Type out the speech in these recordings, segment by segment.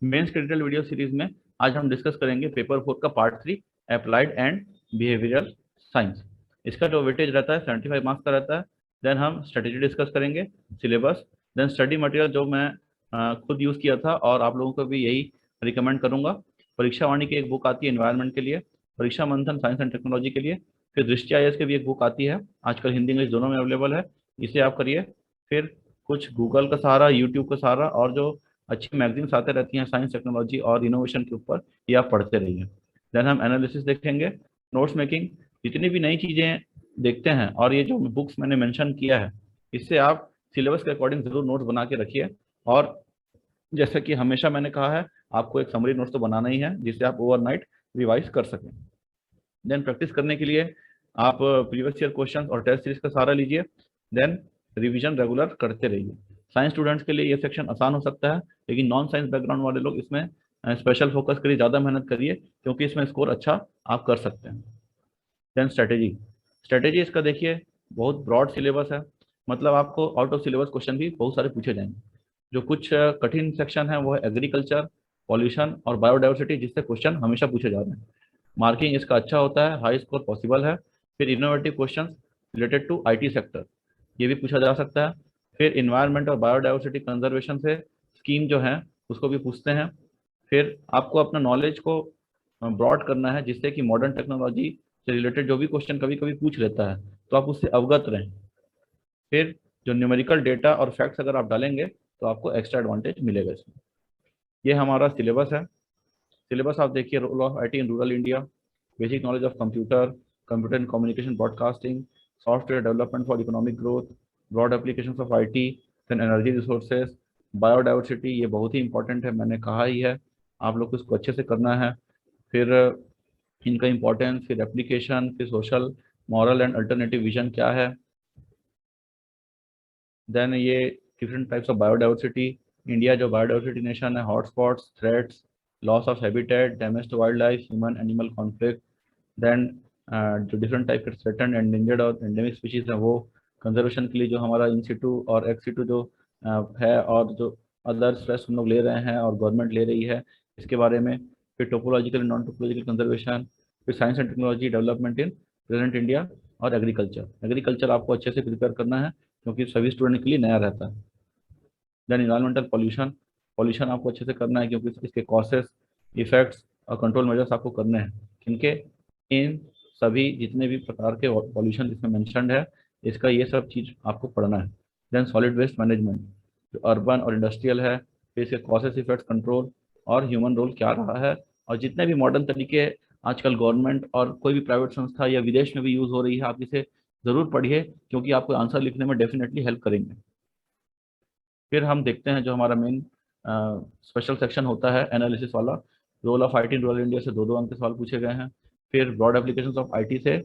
Mains के detail video series में आज हम डिस्कस करेंगे पेपर 4 का part 3 applied and behavioural science. इसका जो वेटेज रहता है 75 मार्क्स का रहता है। देन हम स्ट्रेटेजी डिस्कस करेंगे, सिलेबस, देन स्टडी मटेरियल जो मैं खुद यूज़ किया था और आप लोगों को भी यही रिकमेंड करूंगा। परीक्षा वाणी की एक बुक आती है एनवायरनमेंट के लिए, परीक्षा मंथन साइंस एंड टेक्नोलॉजी के लिए, फिर दृष्टि आईएएस की भी एक बुक आती है, आजकल हिंदी इंग्लिश दोनों में अवेलेबल है, इसे आप करिए। फिर कुछ गूगल का सहारा, यूट्यूब का सहारा और जो अच्छी मैगजीन्स आते रहती हैं साइंस टेक्नोलॉजी और इनोवेशन के ऊपर, ये आप पढ़ते रहिए। देन हम एनालिसिस देखेंगे, नोट्स मेकिंग, जितनी भी नई चीज़ें देखते हैं और ये जो बुक्स मैंने मेंशन किया है, इससे आप सिलेबस के अकॉर्डिंग जरूर नोट्स बना के रखिए। और जैसे कि हमेशा मैंने कहा है, आपको एक समरी नोट्स तो बनाना ही है जिससे आप ओवरनाइट रिवाइज कर सकें। देन प्रैक्टिस करने के लिए आप प्रीवियस ईयर क्वेश्चन और टेस्ट सीरीज का सहारा लीजिए। देन रिवीजन रेगुलर करते रहिए। साइंस स्टूडेंट्स के लिए ये सेक्शन आसान हो सकता है, लेकिन नॉन साइंस बैकग्राउंड वाले लोग इसमें स्पेशल फोकस करिए, ज़्यादा मेहनत करिए, क्योंकि इसमें स्कोर अच्छा आप कर सकते हैं। देन स्ट्रेटेजी, स्ट्रेटेजी इसका देखिए बहुत ब्रॉड सिलेबस है, मतलब आपको आउट ऑफ सिलेबस क्वेश्चन भी बहुत सारे पूछे जाएंगे। जो कुछ कठिन सेक्शन है वो है एग्रीकल्चर, पॉल्यूशन और बायोडाइवर्सिटी, जिससे क्वेश्चन हमेशा पूछे जा रहे हैं। मार्किंग इसका अच्छा होता है, हाई स्कोर पॉसिबल है। फिर innovative questions related to IT sector, ये भी पूछा जा सकता है। फिर इन्वायरमेंट और बायोडाइवर्सिटी कंजर्वेशन से स्कीम जो है उसको भी पूछते हैं। फिर आपको अपना नॉलेज को ब्रॉड करना है, जिससे कि मॉडर्न टेक्नोलॉजी से रिलेटेड जो भी क्वेश्चन कभी कभी पूछ लेता है तो आप उससे अवगत रहें। फिर जो न्यूमेरिकल डेटा और फैक्ट्स अगर आप डालेंगे तो आपको एक्स्ट्रा एडवांटेज मिलेगा इसमें। ये हमारा सिलेबस है। सिलेबस आप देखिए, role of IT in rural India, basic knowledge of computer, computer and communication broadcasting, software development for economic growth, broad applications of IT, then energy resources, biodiversity, ये बहुत ही important है, मैंने कहा ही है, आप लोग को इसको अच्छे से करना है। फिर इनका इंपॉर्टेंस, फिर एप्लीकेशन, फिर social, moral and alternative vision क्या है। देन ये different types of biodiversity, India जो बायोडाइवर्सिटी नेशन है, hotspots, threats, loss of habitat, damage to wild life, human animal conflict. Then जो डिफरेंट टाइप के थ्रेटन एंडेंजर्ड और endemic species हैं वो कंजर्वेशन के लिए जो हमारा इन सिटू और एक्स सिटू जो है, और जो अदर स्ट्रेस हम लोग ले रहे हैं और गवर्नमेंट ले रही है, इसके बारे में। फिर टोपोलॉजिकल नॉन टोपोलॉजिकल कंजर्वेशन, फिर science and technology development in present India, और एग्रीकल्चर। एग्रीकल्चर आपको अच्छे से प्रिपेयर करना है क्योंकि सभी स्टूडेंट के लिए नया रहता है। देन इन्वायरमेंटल पॉल्यूशन, पॉल्यूशन आपको अच्छे से करना है क्योंकि इसके कॉसेस, इफेक्ट्स और कंट्रोल मेजर्स आपको करने हैं। इनके इन सभी जितने भी प्रकार के पॉल्यूशन इसमें मेंशन्ड है, इसका ये सब चीज़ आपको पढ़ना है। देन सॉलिड वेस्ट मैनेजमेंट, जो अर्बन और इंडस्ट्रियल है, फिर इसके कॉसेस, इफेक्ट्स, कंट्रोल और ह्यूमन रोल क्या रहा है, और जितने भी मॉडर्न तरीके आजकल गवर्नमेंट और कोई भी प्राइवेट संस्था या विदेश में भी यूज़ हो रही है, आप इसे ज़रूर पढ़िए क्योंकि आपको आंसर लिखने में डेफिनेटली हेल्प करेंगे। फिर हम देखते हैं जो हमारा मेन स्पेशल सेक्शन होता है एनालिसिस वाला, role of IT in rural India से 2-2 अंक के सवाल पूछे गए हैं। फिर ब्रॉड एप्लीकेशंस ऑफ आईटी से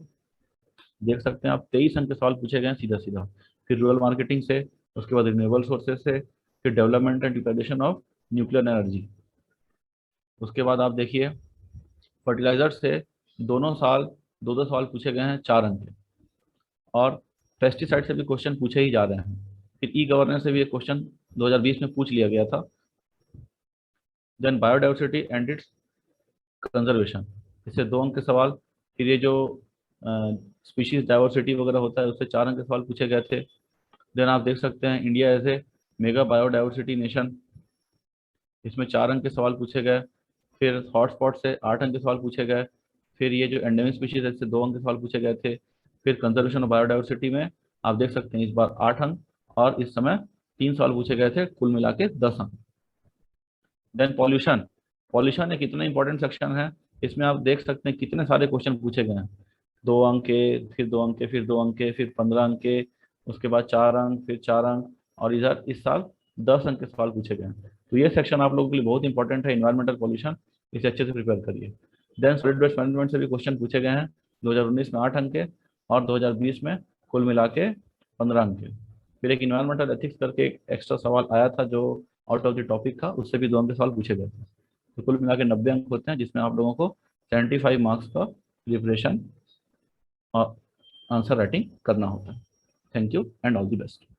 देख सकते हैं आप 23 अंक के सवाल पूछे गए हैं सीधा सीधा। फिर रूरल मार्केटिंग से, उसके बाद रिन्यूएबल सोर्सेज से, फिर development and utilisation of nuclear energy. उसके बाद आप देखिए फर्टिलाइजर से दोनों साल 2-2 सवाल पूछे गए हैं, 4 अंक के। और पेस्टिसाइड से भी क्वेश्चन पूछे ही जा रहे हैं। फिर ई गवर्नेंस से भी एक क्वेश्चन 2020 में पूछ लिया गया था। Then biodiversity and its conservation, इससे 2 अंक के सवाल। फिर ये जो स्पीशीज डाइवर्सिटी वगैरह होता है उससे 4 अंक के सवाल पूछे गए थे। देन आप देख सकते हैं India as a mega biodiversity nation, इसमें 4 अंक के सवाल पूछे गए। फिर हॉटस्पॉट से 8 अंक के सवाल पूछे गए। फिर ये जो एंडेमिक स्पीशीज है इससे 2 अंक के सवाल पूछे गए थे। फिर कंजर्वेशन ऑफ बायोडाइवर्सिटी में आप देख सकते हैं इस बार 8 अंक, और इस समय 3 सवाल पूछे गए थे, कुल मिला के 10 अंक। देन पॉल्यूशन, पॉल्यूशन एक इतना इंपॉर्टेंट सेक्शन है, इसमें आप देख सकते हैं कितने सारे क्वेश्चन पूछे गए हैं। 2 अंक के, फिर 2 अंक के, फिर 2 अंक के, फिर 15 अंक के, उसके बाद 4 अंक, फिर 4 अंक, और इधर इस साल 10 अंक के सवाल पूछे गए हैं। तो ये सेक्शन आप लोगों के लिए बहुत इंपॉर्टेंट है, इन्वायरमेंटल पॉल्यूशन, इसे अच्छे से प्रिपेयर करिए। देन सॉलिड वेस्ट मैनेजमेंट से भी क्वेश्चन पूछे गए हैं, 2019 में 8 अंक के, और 2020 में कुल मिला के 15 अंक के। फिर एक इन्वायरमेंटल एथिक्स करके एक एक्स्ट्रा सवाल आया था जो आउट ऑफ द टॉपिक था, उससे भी 2 अंक के सवाल पूछे गए थे। तो कुल मिला के 90 अंक होते हैं, जिसमें आप लोगों को 75 मार्क्स का प्रिपरेशन और आंसर राइटिंग करना होता है। Thank you and all the best.